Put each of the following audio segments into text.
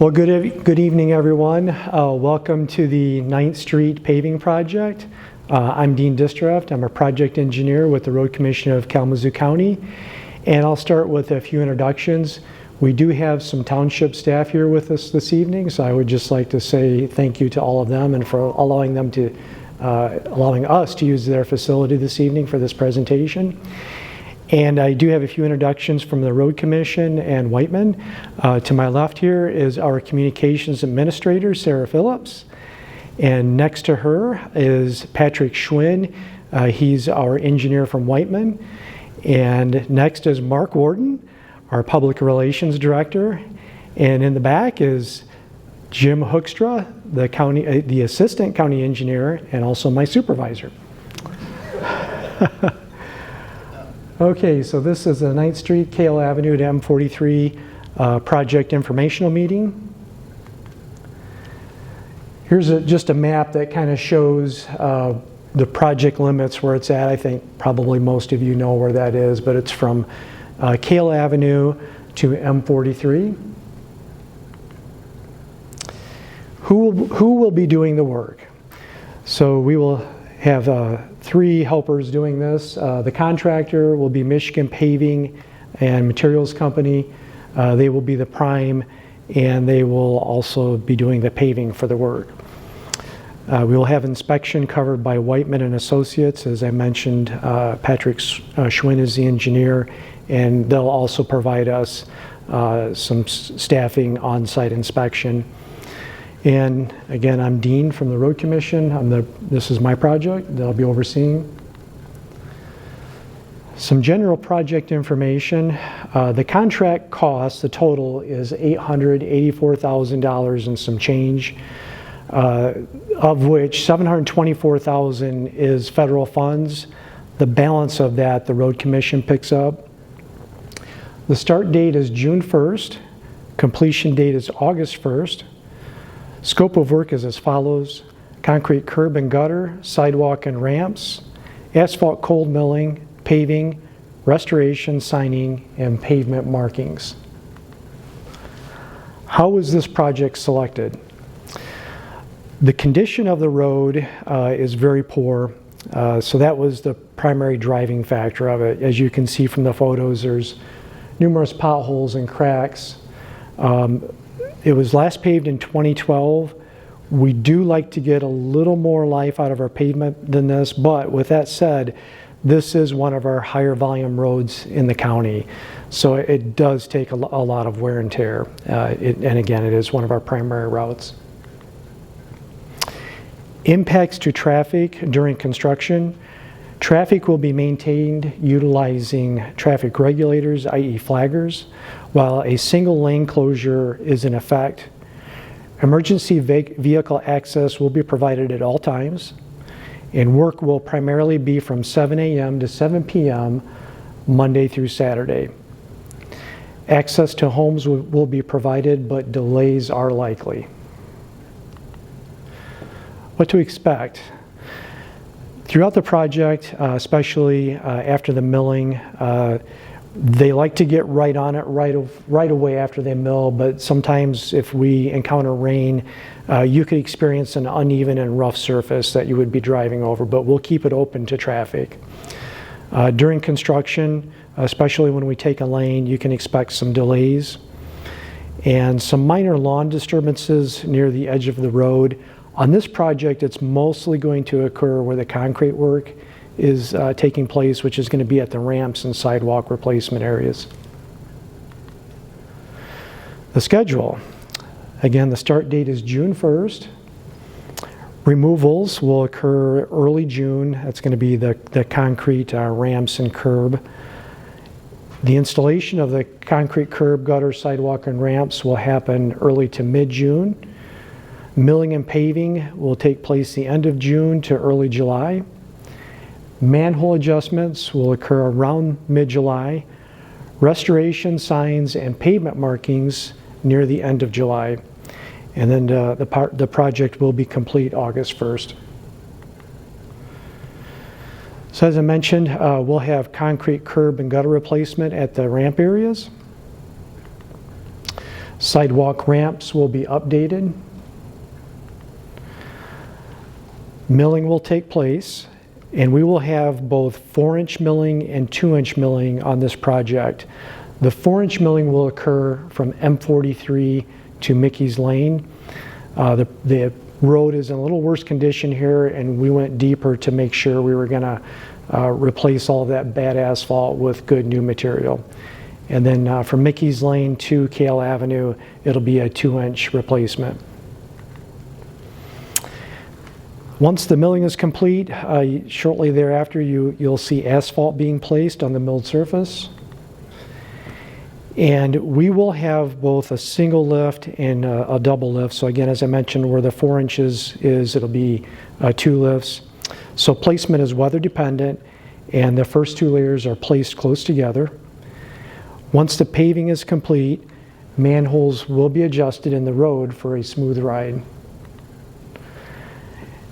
Well, good evening, everyone. Welcome to the 9th Street paving project. I'm Dean Distruft. I'm a project engineer with the Road Commission of Kalamazoo County, and I'll start with a few introductions. We do have some township staff here with us this evening, so I would just like to say thank you to all of them and for allowing us to use their facility this evening for this presentation. And I do have a few introductions from the Road Commission and Whiteman. To my left here is our Communications Administrator, Sarah Phillips. And next to her is Patrick Schwinn. He's our engineer from Whiteman. And next is Mark Warden, our Public Relations Director. And in the back is Jim Hookstra, the Assistant County Engineer, and also my supervisor. Okay, so this is the 9th Street, Kale Avenue to M43 project informational meeting. Here's just a map that kind of shows the project limits where it's at. I think probably most of you know where that is, but it's from Kale Avenue to M43. Who will be doing the work? So we will have 3 helpers doing this. The contractor will be Michigan Paving and Materials Company. They will be the prime, and they will also be doing the paving for the work. We will have inspection covered by Whiteman and Associates. As I mentioned, Patrick Schwinn is the engineer, and they'll also provide us some staffing on-site inspection. And again, I'm Dean from the Road Commission. This is my project that I'll be overseeing. Some general project information. The contract cost, the total, is $884,000 and some change, of which $724,000 is federal funds. The balance of that, the Road Commission picks up. The start date is June 1st. Completion date is August 1st. Scope of work is as follows: concrete curb and gutter, sidewalk and ramps, asphalt cold milling, paving, restoration, signing, and pavement markings. How was this project selected? The condition of the road is very poor, so that was the primary driving factor of it. As you can see from the photos, there's numerous potholes and cracks. It was last paved in 2012. We do like to get a little more life out of our pavement than this, but with that said, this is one of our higher volume roads in the county. So it does take a lot of wear and tear. And again, it is one of our primary routes. Impacts to traffic during construction. Traffic will be maintained utilizing traffic regulators, i.e. flaggers, while a single lane closure is in effect. Emergency vehicle access will be provided at all times, and work will primarily be from 7 a.m. to 7 p.m. Monday through Saturday. Access to homes will be provided, but delays are likely. What to expect? Throughout the project, especially after the milling, they like to get right on it right away after they mill, but sometimes if we encounter rain, you could experience an uneven and rough surface that you would be driving over, but we'll keep it open to traffic. During construction, especially when we take a lane, you can expect some delays and some minor lawn disturbances near the edge of the road. On this project, it's mostly going to occur where the concrete work is taking place, which is going to be at the ramps and sidewalk replacement areas. The schedule. Again, the start date is June 1st. Removals will occur early June. That's going to be the concrete ramps and curb. The installation of the concrete curb, gutter, sidewalk, and ramps will happen early to mid-June. Milling and paving will take place the end of June to early July. Manhole adjustments will occur around mid-July. Restoration, signs, and pavement markings near the end of July. And then the project will be complete August 1st. So as I mentioned, we'll have concrete curb and gutter replacement at the ramp areas. Sidewalk ramps will be updated. Milling will take place, and we will have both 4-inch milling and 2-inch milling on this project. The 4-inch milling will occur from M43 to Mickey's Lane. The road is in a little worse condition here, and we went deeper to make sure we were going to replace all that bad asphalt with good new material. And then from Mickey's Lane to Kale Avenue, it'll be a 2-inch replacement. Once the milling is complete, shortly thereafter, you'll see asphalt being placed on the milled surface. And we will have both a single lift and a double lift. So again, as I mentioned, where the 4 inches is, it'll be 2 lifts. So placement is weather dependent, and the first 2 layers are placed close together. Once the paving is complete, manholes will be adjusted in the road for a smooth ride.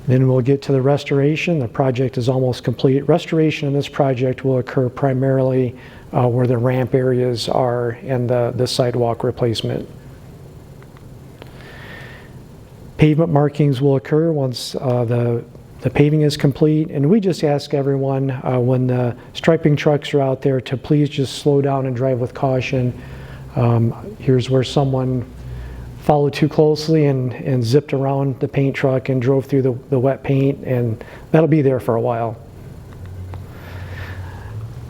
Then we'll get to the restoration. The project is almost complete. Restoration in this project will occur primarily where the ramp areas are and the sidewalk replacement. Pavement markings will occur once the paving is complete, and we just ask everyone when the striping trucks are out there to please just slow down and drive with caution. Here's where someone followed too closely and zipped around the paint truck and drove through the wet paint, and that'll be there for a while.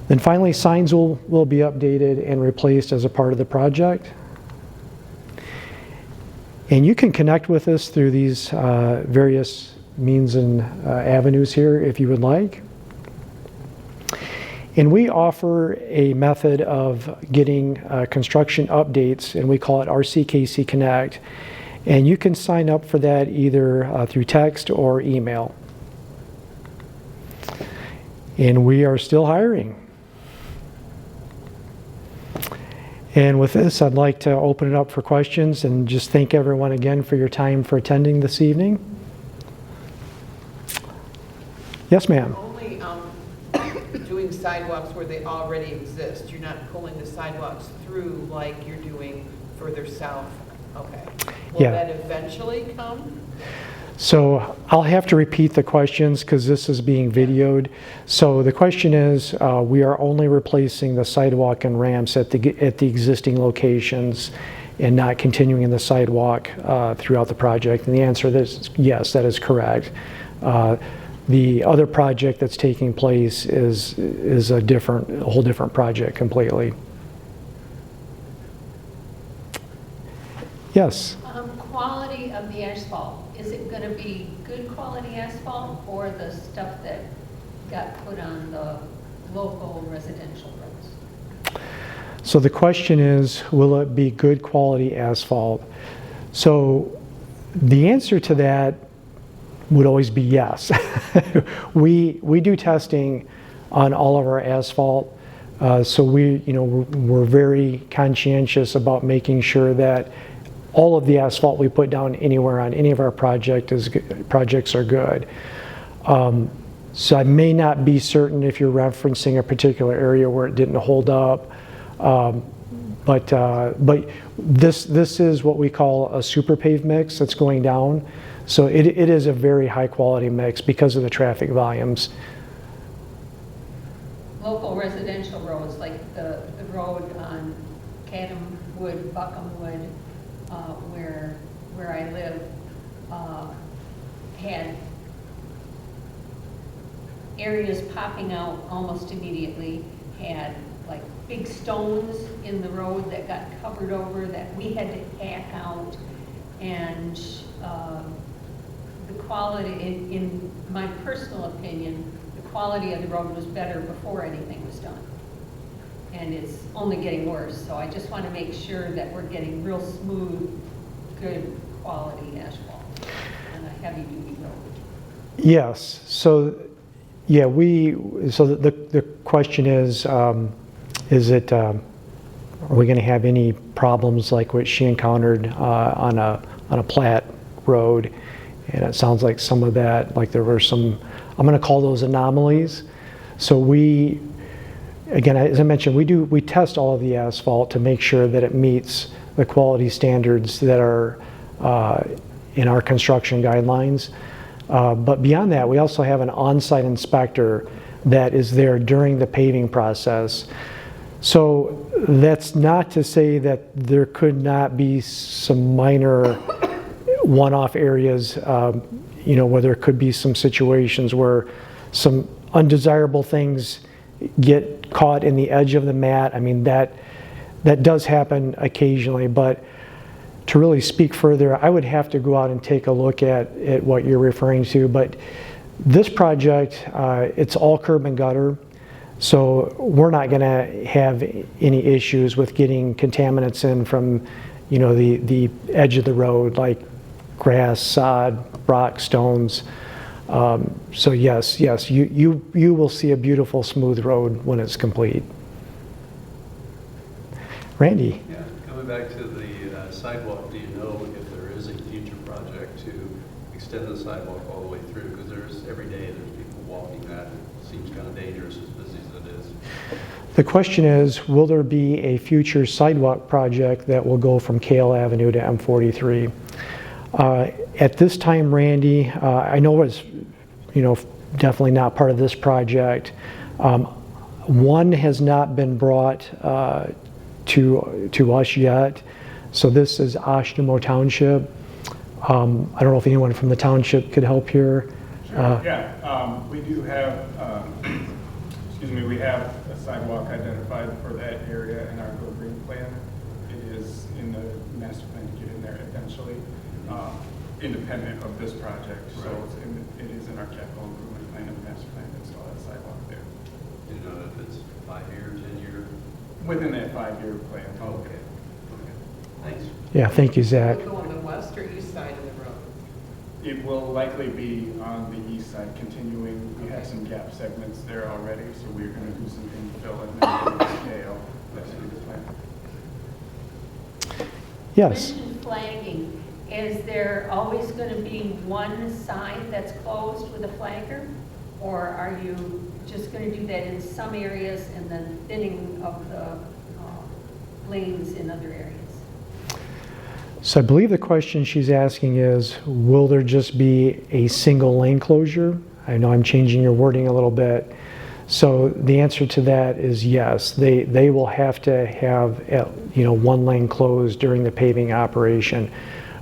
Then finally, signs will be updated and replaced as a part of the project. And you can connect with us through these various means and avenues here if you would like. And we offer a method of getting construction updates, and we call it RCKC Connect. And you can sign up for that either through text or email. And we are still hiring. And with this, I'd like to open it up for questions and just thank everyone again for your time for attending this evening. Yes, ma'am. Only doing sidewalks where they already exist. You're not pulling the sidewalks through like you're doing further south. Okay. Will that eventually come? So I'll have to repeat the questions because this is being videoed. So the question is, we are only replacing the sidewalk and ramps at the existing locations and not continuing the sidewalk throughout the project. And the answer is yes, that is correct. The other project that's taking place is a whole different project completely. Yes? Quality of the asphalt. Is it going to be good quality asphalt or the stuff that got put on the local residential roads? So the question is, will it be good quality asphalt? So the answer to that would always be yes. We do testing on all of our asphalt, so we're very conscientious about making sure that all of the asphalt we put down anywhere on any of our projects are good. So I may not be certain if you're referencing a particular area where it didn't hold up, but this is what we call a super paved mix that's going down. So it is a very high quality mix because of the traffic volumes. Local residential roads, like the road on Cadamwood, Buckhamwood, where I live, had areas popping out almost immediately, had like big stones in the road that got covered over that we had to hack out, and the quality, in my personal opinion, the quality of the road was better before anything was done. And it's only getting worse, so I just want to make sure that we're getting real smooth, good quality asphalt on a heavy duty road. Yes, so yeah, the question is it, are we going to have any problems like what she encountered on a Platte road? And it sounds like some of that, like there were some, I'm going to call those anomalies. So Again, as I mentioned, we test all of the asphalt to make sure that it meets the quality standards that are in our construction guidelines. But beyond that, we also have an on-site inspector that is there during the paving process. So that's not to say that there could not be some minor one-off areas, where there could be some situations where some undesirable things get caught in the edge of the mat. I mean, that does happen occasionally, but to really speak further, I would have to go out and take a look at what you're referring to. But this project, it's all curb and gutter, so we're not going to have any issues with getting contaminants in from, the edge of the road, like grass, sod, rock, stones. So yes, you will see a beautiful, smooth road when it's complete. Randy? Yeah, coming back to the sidewalk, do you know if there is a future project to extend the sidewalk all the way through? Because every day there's people walking that. It seems kind of dangerous as busy as it is. The question is, will there be a future sidewalk project that will go from Kale Avenue to M43? At this time, Randy, I know it's, definitely not part of this project. One has not been brought to us yet. So this is Oshtemo Township. I don't know if anyone from the township could help here. Sure. We do have, we have a sidewalk identified for that area in our Go Green plan. It is in the master plan to get in there eventually, independent of this project. So it is in our capital improvement plan and the master plan to install that sidewalk there. Do you know if it's 5-year, 10-year? Within that 5-year plan. Oh, okay. Thanks. Yeah, thank you, Zach. Will it go on the west or east side of the road? It will likely be on the east side, continuing. We have some gap segments there already, so we're going to do some infill and then scale. That's the plan. Yes. You mentioned flagging. Is there always going to be one side that's closed with a flagger? Or are you just going to do that in some areas and then thinning of the lanes in other areas? So I believe the question she's asking is, will there just be a single lane closure? I know I'm changing your wording a little bit. So the answer to that is yes. They will have to have one lane closed during the paving operation,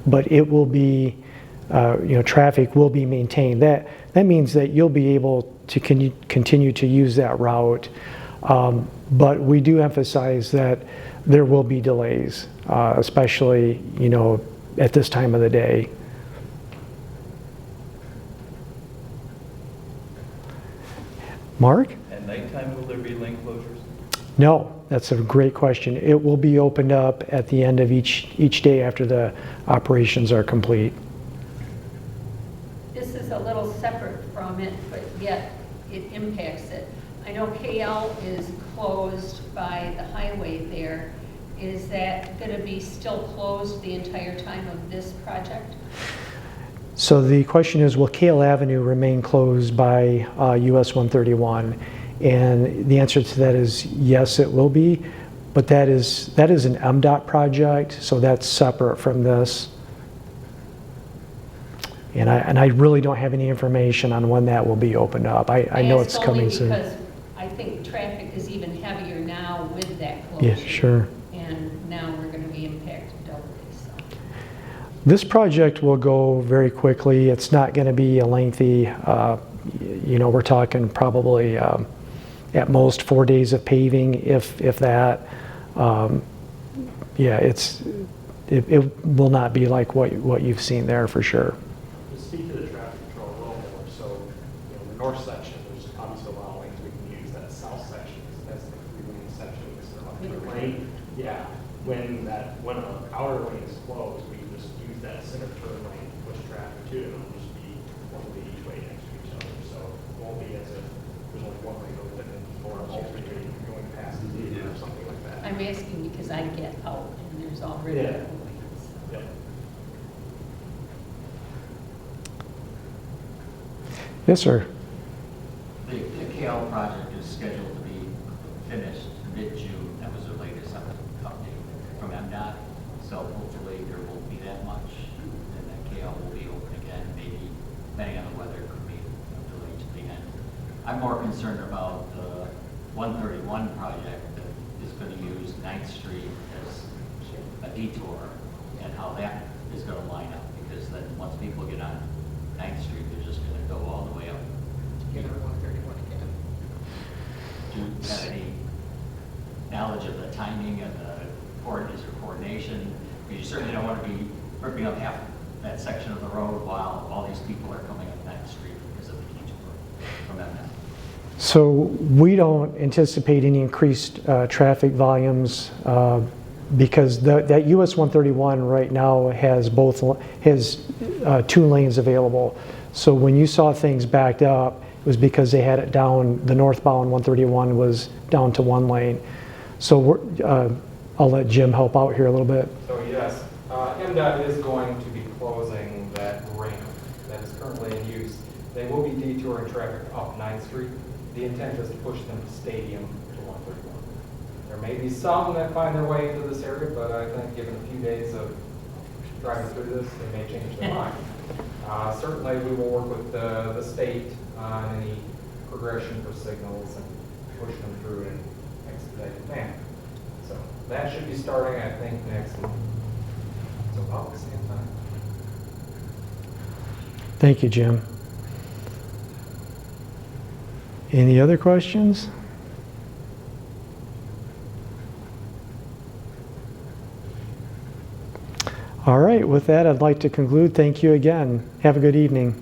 but it will be traffic will be maintained. That means that you'll be able to continue to use that route, but we do emphasize that there will be delays, especially at this time of the day. Mark? At nighttime, will there be lane closures? No, that's a great question. It will be opened up at the end of each day after the operations are complete. This is a little separate from it, but yet it impacts it. I know KL is closed by the highway there. Is that going to be still closed the entire time of this project? So the question is, will Kale Avenue remain closed by US 131? And the answer to that is yes, it will be, but that is an MDOT project, so that's separate from this. And I really don't have any information on when that will be opened up. I know it's coming soon. Because I think traffic is even heavier now with that closure. Yeah, sure. And now we're going to be impacted doubly. So. This project will go very quickly. It's not going to be a lengthy, we're talking probably at most 4 days of paving, if that. It will not be like what you've seen there for sure. To speak to the traffic control a little more, so the north section, there's obviously a lot of lanes we can use. That south section, that's the 3-lane section. So lane, yeah, when an outer lane is closed, we can just use that center turn lane to push traffic to, and it'll just be one lane each way next to each other. So it won't be as if there's only one lane open or alternating going past the or something like that. I'm asking because I get out and there's already Yeah. a lanes. Yep. Yes, sir. The KL project is scheduled to be finished more concerned about the 131 project that is going to use 9th Street as a detour and how that is going to line up. Because then once people get on 9th Street, they're just going to go all the way up. Get on 131 again. Do you have any knowledge of the timing and the coordination? Because you certainly don't want to be ripping up half that section of the road while all these people are coming up 9th Street because of the detour from that. So we don't anticipate any increased traffic volumes because that US 131 right now has two lanes available. So when you saw things backed up, it was because they had it down, the northbound 131 was down to one lane. So I'll let Jim help out here a little bit. So yes, MDOT is going to be closing that ramp that is currently in use. They will be detouring traffic up 9th Street. The intent is to push them to Stadium to 131. There may be some that find their way into this area, but I think given a few days of driving through this, they may change their mind. Certainly, we will work with the state on any progression for signals and push them through in an expedited manner. So that should be starting, I think, next month. So about the same time. Thank you, Jim. Any other questions? All right, with that, I'd like to conclude. Thank you again. Have a good evening.